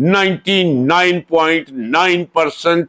99.9%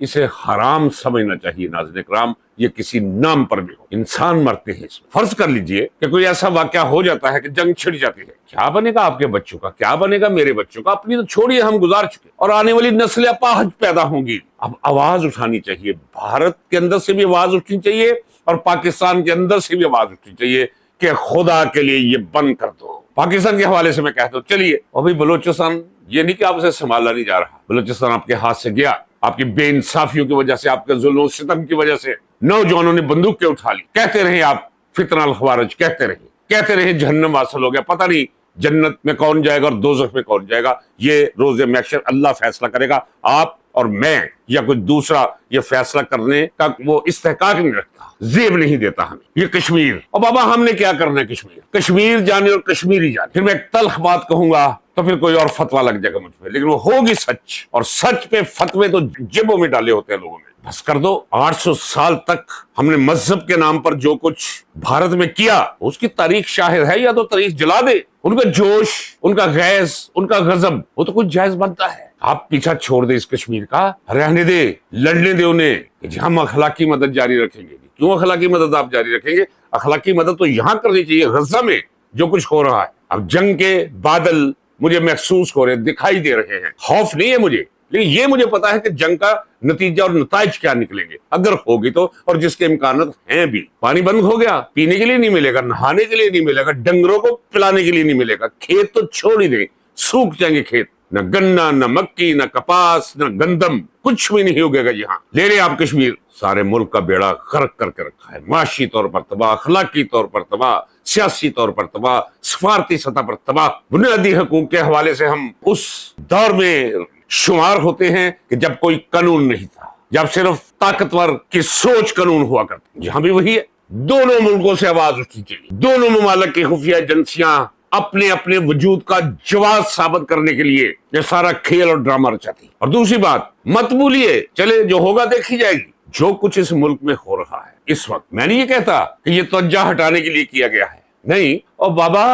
اسے حرام سمجھنا چاہیے ناظرین کرام، یہ کسی نام پر بھی ہو، انسان مرتے ہیں اس میں۔ فرض کر لیجئے کہ کوئی ایسا واقعہ ہو جاتا ہے کہ جنگ چھڑ جاتی ہے، کیا بنے گا آپ کے بچوں کا، کیا بنے گا میرے بچوں کا؟ اپنی تو چھوڑیے، ہم گزار چکے، اور آنے والی نسلیں اپاہج پیدا ہوں گی۔ اب آواز اٹھانی چاہیے، بھارت کے اندر سے بھی آواز اٹھنی چاہیے اور پاکستان کے اندر سے بھی آواز اٹھنی چاہیے کہ خدا کے لیے یہ بند کر دو۔ پاکستان کے حوالے سے میں کہتا ہوں، چلیے ابھی بلوچستان، یہ نہیں کہ آپ سے سنبھالا نہیں جا رہا، بلوچستان آپ کے ہاتھ سے گیا، آپ کی بے انصافیوں کی وجہ سے، آپ کے ظلم و ستم کی وجہ سے نوجوانوں نے بندوقیں اٹھا لی۔ کہتے رہے آپ فتنہ الخوارج، کہتے رہے جہنم حاصل ہو گیا، پتہ نہیں جنت میں کون جائے گا اور دوزخ میں کون جائے گا، یہ روز محشر اللہ فیصلہ کرے گا۔ آپ اور میں یا کوئی دوسرا یہ فیصلہ کرنے کا وہ استحقاق نہیں رکھتا، زیب نہیں دیتا ہمیں۔ یہ کشمیر، اور بابا ہم نے کیا کرنا ہے؟ کشمیر جانے اور کشمیری جانے۔ پھر میں ایک تلخ بات کہوں گا تو پھر کوئی اور فتویٰ لگ جائے گا مجھ پہ، لیکن وہ ہوگی سچ، اور سچ پہ فتوے تو جیبوں میں ڈالے ہوتے ہیں لوگوں نے۔ بس کر دو، 800 سال تک ہم نے مذہب کے نام پر جو کچھ بھارت میں کیا، اس کی تاریخ شاہد ہے، یا تو تاریخ جلا دے۔ ان کا جوش، ان کا غیظ، ان کا غضب، وہ تو کچھ جائز بنتا ہے۔ آپ پیچھا چھوڑ دے اس کشمیر کا، رہنے دے، لڑنے دے انہیں کہ جی ہم اخلاقی مدد جاری رکھیں گے۔ کیوں اخلاقی مدد آپ جاری رکھیں گے؟ اخلاقی مدد تو یہاں کرنی چاہیے، غزہ میں جو کچھ ہو رہا ہے۔ اب جنگ کے بادل مجھے محسوس ہو رہے، دکھائی دے رہے ہیں، خوف نہیں ہے مجھے، لیکن یہ مجھے پتا ہے کہ جنگ کا نتیجہ اور نتائج کیا نکلیں گے اگر ہوگی تو، اور جس کے امکانات ہیں بھی۔ پانی بند ہو گیا، پینے کے لیے نہیں ملے گا، نہانے کے لیے نہیں ملے گا، ڈنگروں کو پلانے کے لیے نہیں ملے گا، کھیت تو چھوڑ ہی دیں، سوکھ جائیں گے کھیت، نہ گنا، نہ مکی، نہ کپاس، نہ گندم، کچھ بھی نہیں ہوگے گا یہاں۔ لے لیں آپ کشمیر، سارے ملک کا بیڑا غرق کر کے رکھا ہے، معاشی طور پر تباہ، اخلاقی طور پر تباہ، سیاسی طور پر تباہ، سفارتی سطح پر تباہ۔ بنیادی حقوق کے حوالے سے ہم اس دور میں شمار ہوتے ہیں کہ جب کوئی قانون نہیں تھا، جب صرف طاقتور کی سوچ قانون ہوا کرتی۔ یہاں بھی وہی ہے، دونوں ملکوں سے آواز اٹھنی چاہیے، دونوں ممالک کی خفیہ ایجنسیاں اپنے اپنے وجود کا جواز ثابت کرنے کے لیے یہ سارا کھیل اور ڈرامہ رچاتی۔ اور دوسری بات، مت بھولیے، چلے جو ہوگا دیکھی جائے گی، جو کچھ اس ملک میں ہو رہا ہے اس وقت، میں نہیں یہ کہتا کہ یہ توجہ ہٹانے کے لیے کیا گیا ہے، نہیں۔ اور بابا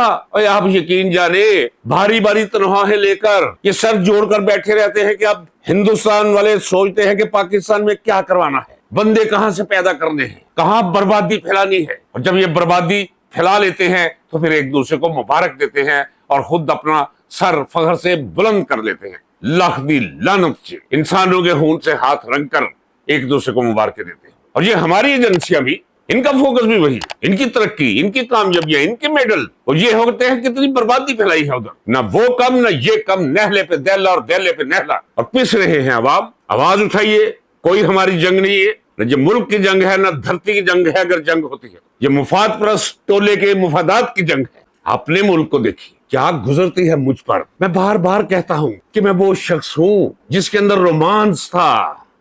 آپ یقین جانے، بھاری بھاری تنخواہیں لے کر یہ سر جوڑ کر بیٹھے رہتے ہیں کہ اب ہندوستان والے سوچتے ہیں کہ پاکستان میں کیا کروانا ہے، بندے کہاں سے پیدا کرنے ہیں، کہاں بربادی پھیلانی ہے، اور جب یہ بربادی پھیلا لیتے ہیں تو پھر ایک دوسرے کو مبارک دیتے ہیں اور خود اپنا سر فخر سے بلند کر لیتے ہیں۔ لاکھ دی لعنت سے انسانوں کے خون سے ہاتھ رنگ کر ایک دوسرے کو مبارکیں دیتے ہیں۔ اور یہ ہماری ایجنسیاں بھی، ان کا فوکس بھی وہی ہے، ان کی ترقی، ان کی کامیابیاں، ان کے میڈل، اور یہ ہوتے ہیں کتنی بربادی پھیلائی ہے ادھر، نہ وہ کم نہ یہ کم، نہلے پہ دیلا اور دیلے پہ نہلا، اور پس رہے ہیں عوام۔ آواز اٹھائیے، کوئی ہماری جنگ نہیں ہے، نہ یہ ملک کی جنگ ہے، نہ دھرتی کی جنگ ہے۔ اگر جنگ ہوتی ہے، یہ مفاد پرست ٹولے کے مفادات کی جنگ ہے۔ اپنے ملک کو دیکھیے کیا گزرتی ہے مجھ پر۔ میں بار بار کہتا ہوں کہ میں وہ شخص ہوں جس کے اندر رومانس تھا،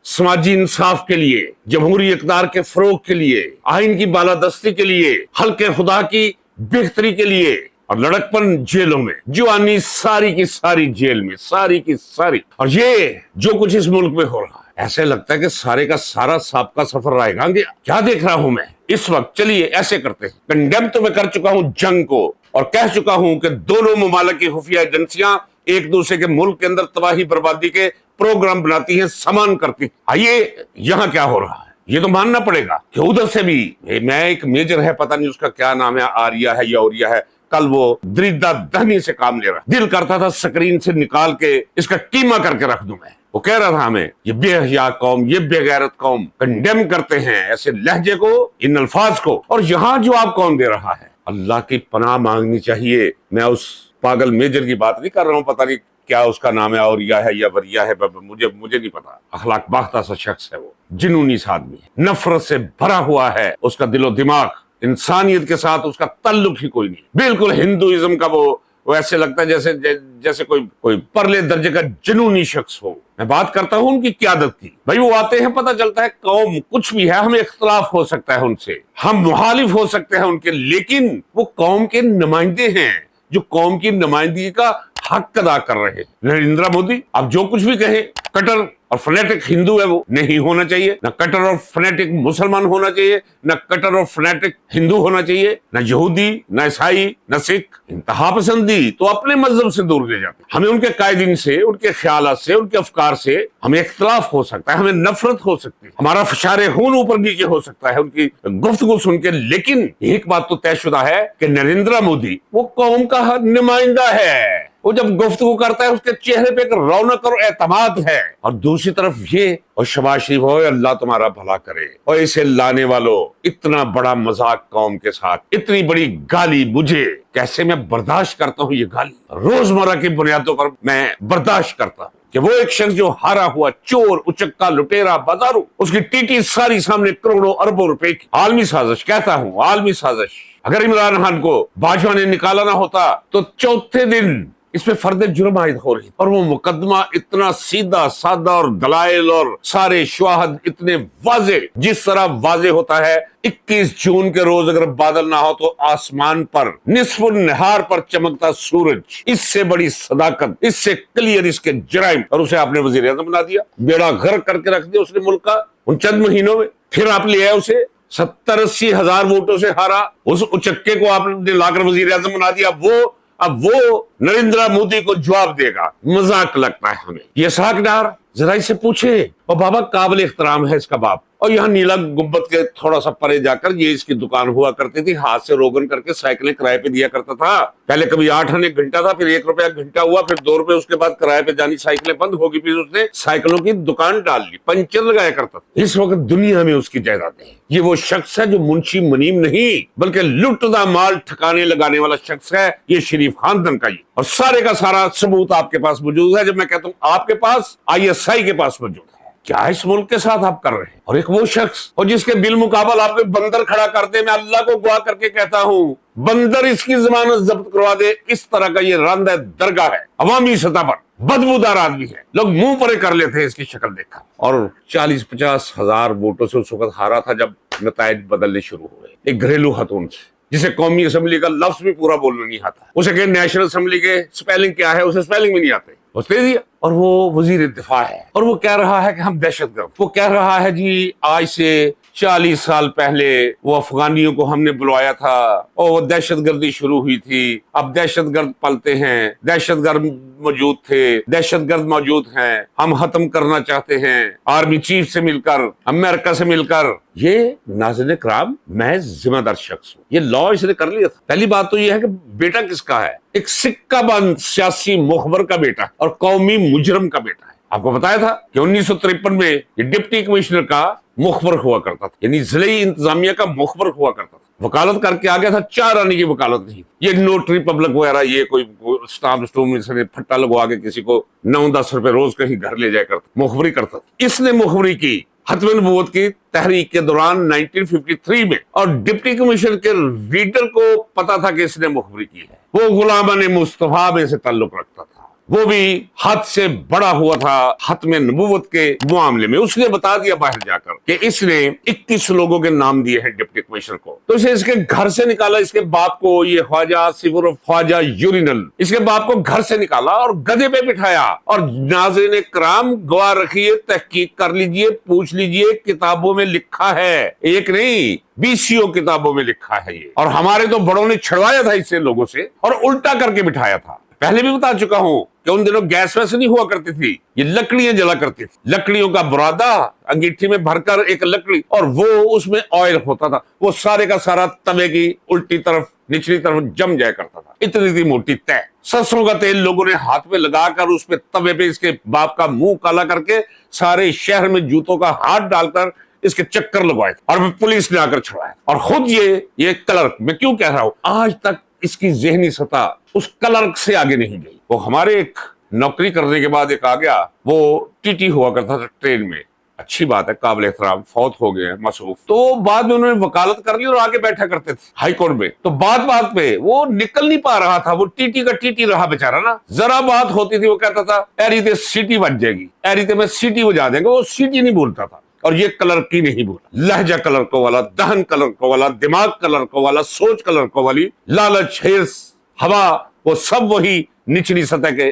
سماجی انصاف کے لیے، جمہوری اقدار کے فروغ کے لیے، آئین کی بالادستی کے لیے، خلق خدا کی بہتری کے لیے، اور لڑکپن جیلوں میں، جوانی ساری کی ساری جیل میں، ساری کی ساری۔ اور یہ جو کچھ اس ملک میں ہو رہا ہے، ایسے لگتا ہے کہ سارے کا سارا سابقہ سفر رائے گا گیا۔ کیا دیکھ رہا ہوں میں اس وقت؟ چلیے ایسے کرتے ہیں، کنڈیم تو میں کر چکا ہوں جنگ کو، اور کہہ چکا ہوں کہ دونوں ممالک کی خفیہ ایجنسیاں ایک دوسرے کے ملک کے اندر تباہی بربادی کے پروگرام بناتی ہیں، سامان کرتی ہیں۔ آئیے یہاں کیا ہو رہا ہے یہ تو ماننا پڑے گا کہ ادھر سے بھی میں ایک میجر ہے، پتہ نہیں اس کا کیا نام ہے، آریا ہے یا اوریا ہے، کل وہ دریدہ دہنی سے کام لے رہا، دل کرتا تھا سکرین سے نکال کے اس کا قیمہ کر کے رکھ دوں میں۔ وہ کہہ رہا تھا ہمیں یہ بے حیا قوم، یہ بے غیرت قوم، کنڈیم کرتے ہیں ایسے لہجے کو، ان الفاظ کو، اور یہاں جواب کون دے رہا ہے؟ اللہ کی پناہ مانگنی چاہیے۔ میں اس پاگل میجر کی بات نہیں کر رہا ہوں، پتہ نہیں کیا اس کا نام ہے، اوریا ہے یا وریا ہے، مجھے نہیں پتا۔ اخلاق باختہ سا شخص ہے وہ، جنونی سا آدمی ہے، نفرت سے بھرا ہوا ہے اس کا دل و دماغ، انسانیت کے ساتھ اس کا تعلق ہی کوئی نہیں، بالکل ہندوازم کا وہ ایسے لگتا ہے جیسے کوئی پرلے درجے کا جنونی شخص ہو۔ میں بات کرتا ہوں ان کی قیادت کی، بھائی وہ آتے ہیں، پتہ چلتا ہے قوم کچھ بھی ہے، ہمیں اختلاف ہو سکتا ہے ان سے، ہم مخالف ہو سکتے ہیں ان کے، لیکن وہ قوم کے نمائندے ہیں جو قوم کی نمائندگی کا حق ادا کر رہے ہیں۔ نریندر مودی اب جو کچھ بھی کہیں، کٹر اور فنیٹک ہندو ہے وہ نہیں ہونا چاہیے، نہ کٹر اور فنیٹک مسلمان ہونا چاہیے، نہ کٹر اور فنیٹک ہندو ہونا چاہیے، نہ یہودی، نہ عیسائی، نہ سکھ۔ انتہا پسندی تو اپنے مذہب سے دور لے جاتے ہیں۔ ہمیں ان کے قائدین سے، ان کے خیالات سے، ان کے افکار سے ہمیں اختلاف ہو سکتا ہے، ہمیں نفرت ہو سکتی ہے، ہمارا فشار خون اوپر نیچے ہو سکتا ہے ان کی گفتگو سن کے، لیکن ایک بات تو طے شدہ ہے کہ نریندر مودی وہ قوم کا نمائندہ ہے۔ وہ جب گفتگو کرتا ہے اس کے چہرے پہ ایک رونق اور اعتماد ہے، اور دوسری طرف یہ اور شباز شریف ہو، اللہ تمہارا بھلا کرے، اور اسے لانے والوں اتنا بڑا مذاق قوم کے ساتھ، اتنی بڑی گالی مجھے کیسے میں برداشت کرتا ہوں، یہ گالی روزمرہ کی بنیادوں پر میں برداشت کرتا ہوں کہ وہ ایک شخص جو ہارا ہوا چور، اچکا، لٹیرا، بازارو، اس کی ٹیٹی ساری سامنے کروڑوں اربوں روپے کی عالمی سازش، کہتا ہوں عالمی سازش۔ اگر عمران خان کو باجوہ نے نکالا نہ ہوتا تو چوتھے دن اس پہ فرد جرم عائد ہو رہی، اور وہ مقدمہ اتنا سیدھا سادہ اور دلائل اور سارے شواہد اتنے واضح، جس طرح واضح ہوتا ہے 21 جون کے روز اگر بادل نہ ہو تو آسمان پر نصف النہار پر چمکتا سورج، اس سے بڑی صداقت، اس سے کلیئر اس کے جرائم، اور اسے آپ نے وزیر اعظم بنا دیا، بیڑا غرق کر کے رکھ دیا اس نے ملک کا ان چند مہینوں میں۔ پھر آپ لے آئے اسے 70-80 ہزار ووٹوں سے ہارا، اس اچکے کو آپ نے لا کر وزیر اعظم بنا دیا، اب وہ نریندر مودی کو جواب دے گا۔ مذاق لگتا ہے ہمیں یہ ساکھ ڈار، ذرا اسے پوچھے، اور بابا قابل احترام ہے اس کا باپ، اور یہاں نیلا گنبد کے تھوڑا سا پرے جا کر یہ اس کی دکان ہوا کرتی تھی، ہاتھ سے روغن کر کے سائیکلیں کرائے پہ دیا کرتا تھا، پہلے کبھی 8 آنے گھنٹہ تھا، پھر 1 روپیہ گھنٹہ ہوا، پھر 2 روپے، اس کے بعد کرائے پہ جانی سائیکلیں بند ہوگی، پھر اس نے سائیکلوں کی دکان ڈال لی، پنچر لگایا کرتا تھا۔ اس وقت دنیا میں اس کی جائیدادیں ہیں۔ یہ وہ شخص ہے جو منشی منیم نہیں بلکہ لٹدا مال ٹھکانے لگانے والا شخص ہے، یہ شریف خاندان کا، یہ اور سارے کا سارا ثبوت آپ کے پاس موجود ہے۔ جب میں کہتا ہوں آپ کے پاس، ISI کے پاس موجود ہے۔ کیا اس ملک کے ساتھ آپ کر رہے ہیں؟ اور ایک وہ شخص اور جس کے بالمقابل آپ نے بندر کھڑا کر دے، میں اللہ کو گواہ کر کے کہتا ہوں بندر اس کی ضمانت ضبط کروا دے، اس طرح کا یہ رند ہے، درگاہ ہے، عوامی سطح پر بدبودار آدمی ہے، لوگ منہ پرے کر لیتے ہیں اس کی شکل دیکھا، اور 40-50 ہزار ووٹوں سے اس وقت ہارا تھا جب نتائج بدلنے شروع ہوئے، ایک گھریلو خاتون سے جسے قومی اسمبلی کا لفظ بھی پورا بولنا نہیں آتا، اسے کہ نیشنل اسمبلی کے سپیلنگ کیا ہے، اسے سپیلنگ بھی نہیں آتے، اس نے دیا، اور وہ وزیر دفاع ہے، اور وہ کہہ رہا ہے کہ ہم دہشت گرد، وہ کہہ رہا ہے جی آج سے 40 سال پہلے وہ افغانیوں کو ہم نے بلوایا تھا اور وہ دہشت گردی شروع ہوئی تھی، اب دہشت گرد پلتے ہیں، دہشت گرد موجود تھے، دہشت گرد موجود ہیں، ہم ختم کرنا چاہتے ہیں، آرمی چیف سے مل کر، امریکہ سے مل کر۔ یہ ناظرین کرام میں ذمہ دار شخص ہوں، یہ لا اس نے کر لیا تھا۔ پہلی بات تو یہ ہے کہ بیٹا کس کا ہے، ایک سکہ بند سیاسی مخبر کا بیٹا اور قومی مجرم کا بیٹا ہے۔ آپ کو بتایا تھا کہ 1953 میں یہ ڈپٹی کمشنر کا مخبر ہوا کرتا تھا، یعنی ضلعی انتظامیہ کا مخبر ہوا کرتا تھا، وکالت کر کے آ گیا تھا، 4 آنے کی وکالت نہیں، یہ نوٹری پبلک وغیرہ، یہ کوئی اسٹامپ میں پھٹا لگوا کے کسی کو 9-10 روپے روز کہیں گھر لے جایا کرتا، مخبری کرتا تھا۔ اس نے مخبری کی ختم نبوت کی تحریک کے دوران 1953 میں، اور ڈپٹی کمشنر کے ریڈر کو پتا تھا کہ اس نے مخبری کی ہے، وہ غلامان مصطفیٰ میں سے تعلق رکھتا تھا، وہ بھی حد سے بڑا ہوا تھا ختم نبوت کے معاملے میں۔ اس نے بتا دیا باہر جا کر کہ اس نے 21 لوگوں کے نام دیے ہیں ڈپٹی کمشنر کو، تو اسے اس کے گھر سے نکالا، اس کے باپ کو، یہ خواجہ صفر خواجہ یورینل، اس کے باپ کو گھر سے نکالا اور گدھے پہ بٹھایا، اور ناظرین کرام گواہ رکھیے، تحقیق کر لیجئے، پوچھ لیجئے، کتابوں میں لکھا ہے، ایک نہیں 20 کتابوں میں لکھا ہے یہ، اور ہمارے تو بڑوں نے چھڑوایا تھا اس سے لوگوں سے اور الٹا کر کے بٹھایا تھا۔ پہلے بھی بتا چکا ہوں کہ ان دنوں گیس ویسے نہیں ہوا کرتی تھی، یہ لکڑیاں جلا کرتی تھی، لکڑیوں کا برادہ انگیٹھی میں بھر کر ایک لکڑی، اور وہ اس میں آئل ہوتا تھا، وہ سارے کا سارا توے کی الٹی طرف نچلی طرف جم جایا کرتا تھا، اتنی تھی موٹی طے، سرسوں کا تیل لوگوں نے ہاتھ میں لگا کر اس پہ توے پہ اس کے باپ کا منہ کالا کر کے سارے شہر میں جوتوں کا ہاتھ ڈال کر اس کے چکر لگوائے، اور پولیس نے آ کر چھڑوایا، اور خود یہ کلرک، میں کیوں کہہ رہا ہوں، آج تک اس کی ذہنی سطح اس کلرک سے آگے نہیں گئی۔ وہ ہمارے ایک نوکری کرنے کے بعد ایک آ گیا، وہ ٹی ہوا کرتا تھا ٹرین میں، اچھی بات ہے، قابل احترام، فوت ہو گئے ہیں، مصروف، تو بعد میں انہوں نے وکالت کر لی اور آگے بیٹھا کرتے تھے ہائی کورٹ میں، تو بات پہ وہ نکل نہیں پا رہا تھا، وہ ٹی کا ٹی رہا بیچارہ نا، ذرا بات ہوتی تھی وہ کہتا تھا ایریتے سیٹی بج جائے گی، ایریتے میں سیٹی بجا دیں گے، وہ سیٹی نہیں بولتا تھا، اور یہ کلرک ہی نہیں بولا، لہجہ کلرک والا، دہن کلرک والا، دماغ کلرک والا، سوچ کلرک والی، لالچ، ہرس، ہوا، وہ سب وہی نچلی سطح کے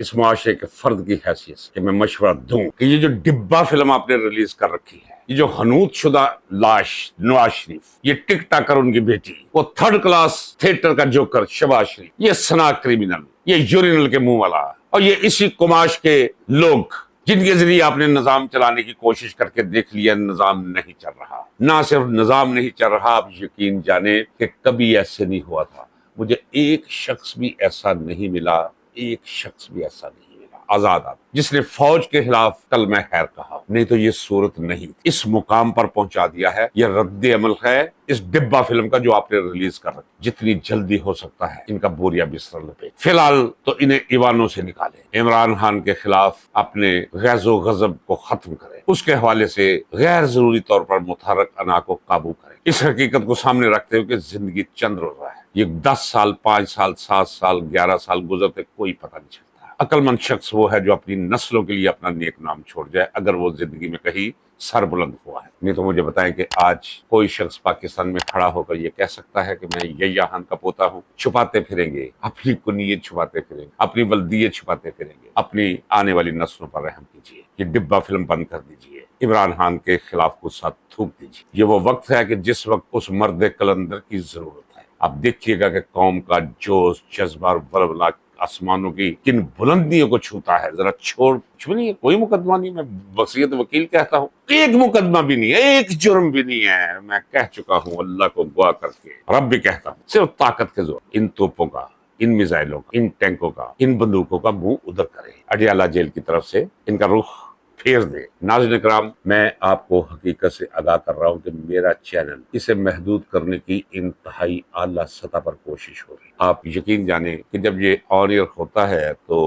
اس معاشرے کے فرد کی حیثیت سے کہ میں مشورہ دوں کہ یہ جو ڈبہ فلم آپ نے ریلیز کر رکھی ہے، یہ جو حنوط شدہ لاش نواز شریف، یہ ٹک ٹاکر ان کی بیٹی، وہ تھرڈ کلاس تھیٹر کا جوکر شہباز شریف، یہ سنا کرمینل، یہ یورینل کے منہ والا، اور یہ اسی کماش کے لوگ جن کے ذریعے آپ نے نظام چلانے کی کوشش کر کے دیکھ لیا نظام نہیں چل رہا۔ نہ صرف نظام نہیں چل رہا، آپ یقین جانیں کہ کبھی ایسے نہیں ہوا تھا۔ مجھے ایک شخص بھی ایسا نہیں ملا، ایک شخص بھی ایسا نہیں ملا آزاد جس نے فوج کے خلاف کلمہ خیر کہا، نہیں تو یہ صورت نہیں اس مقام پر پہنچا دیا ہے۔ یہ رد عمل ہے اس ڈبہ فلم کا جو آپ نے ریلیز کر رکھی۔ جتنی جلدی ہو سکتا ہے ان کا بوریا بستر لپیٹ، فی الحال تو انہیں ایوانوں سے نکالے، عمران خان کے خلاف اپنے غیظ و غضب کو ختم کرے، اس کے حوالے سے غیر ضروری طور پر متحرک انا کو قابو کرے، اس حقیقت کو سامنے رکھتے ہوئے کہ زندگی چند روزہ ہے، یہ 10 سال 5 سال 7 سال 11 سال گزرتے کوئی پتہ نہیں چلتا۔ عقل مند شخص وہ ہے جو اپنی نسلوں کے لیے اپنا نیک نام چھوڑ جائے اگر وہ زندگی میں کہیں سر بلند ہوا ہے۔ نہیں تو مجھے بتائیں کہ آج کوئی شخص پاکستان میں کھڑا ہو کر یہ کہہ سکتا ہے کہ میں یحییٰ خان کا پوتا ہوں؟ چھپاتے پھریں گے اپنی کنیت، چھپاتے پھریں گے اپنی ولدیت، چھپاتے پھریں گے۔ اپنی آنے والی نسلوں پر رحم کیجیے، یہ ڈبہ فلم بند کر دیجیے، عمران خان کے خلاف غصہ تھوک دیجیے۔ یہ وہ وقت ہے کہ جس وقت اس مرد قلندر کی ضرورت ہے۔ آپ دیکھیے گا کہ قوم کا جوش، جذبہ اور ولولہ آسمانوں کی کن بلندیوں کو چھوتا ہے۔ ذرا چھوڑیے، کوئی مقدمہ نہیں، میں بصیرت وکیل کہتا ہوں، ایک مقدمہ بھی نہیں ہے، ایک جرم بھی نہیں ہے۔ میں کہہ چکا ہوں اللہ کو گواہ کر کے، رب بھی کہتا ہوں، صرف طاقت کے زور ان توپوں کا، ان میزائلوں کا، ان ٹینکوں کا، ان بندوقوں کا منہ ادھر کرے، اڈیالہ جیل کی طرف سے ان کا رخ پھیر دے۔ ناظرین کرام، میں آپ کو حقیقت سے آگاہ کر رہا ہوں کہ میرا چینل اسے محدود کرنے کی انتہائی اعلیٰ سطح پر کوشش ہو رہی ہے۔ آپ یقین جانیں کہ جب یہ آن ایئر ہوتا ہے تو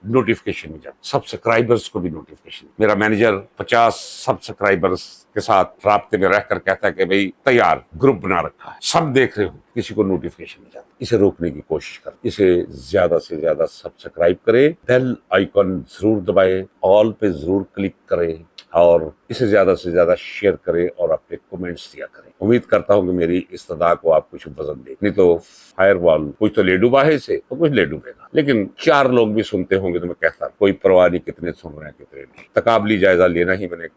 نوٹیفیکیشن میں جب سبسکرائبرز کو بھی نوٹیفیکیشن، میرا مینیجر 50 سبسکرائبرز کے ساتھ رابطے میں رہ کر کہتا ہے کہ بھئی تیار، گروپ بنا رکھا ہے، سب دیکھ رہے ہو، کسی کو نوٹیفیکیشن نہیں جاتا۔ اسے روکنے کی کوشش کریں، اسے زیادہ سے زیادہ سبسکرائب کریں، بیل آئیکن ضرور دبائیں، آل پہ ضرور کلک کریں، اور اسے زیادہ سے زیادہ شیئر کریں اور اپنے کومنٹس دیا کریں۔ امید کرتا ہوں کہ میری استدعا کو آپ کچھ وزن دے، نہیں تو فائر وال کچھ تو لے ڈوبا ہے اسے، تو کچھ لے ڈوبے گا، لیکن 4 لوگ بھی سنتے ہوں گے تو میں کہتا ہوں کوئی پرواہ نہیں کتنے سن رہے ہیں کتنے نہیں۔ تقابلی جائزہ لینا ہی میں نے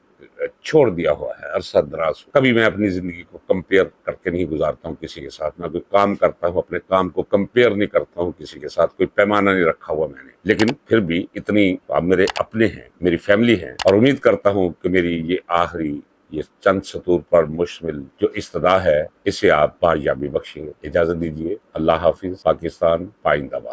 چھوڑ دیا ہوا ہے عرصہ دراز۔ کبھی میں اپنی زندگی کو کمپیئر کر کے نہیں گزارتا ہوں کسی کے ساتھ، میں کوئی کام کرتا ہوں اپنے کام کو کمپیئر نہیں کرتا ہوں کسی کے ساتھ، کوئی پیمانہ نہیں رکھا ہوا میں نے، لیکن پھر بھی اتنی آپ میرے اپنے ہیں، میری فیملی ہے، اور امید کرتا ہوں کہ میری یہ آخری یہ چند سطور پر مشتمل جو استدعا ہے اسے آپ باریابی بخشیں گے۔ اجازت دیجیے، اللہ حافظ، پاکستان پائندہ باد۔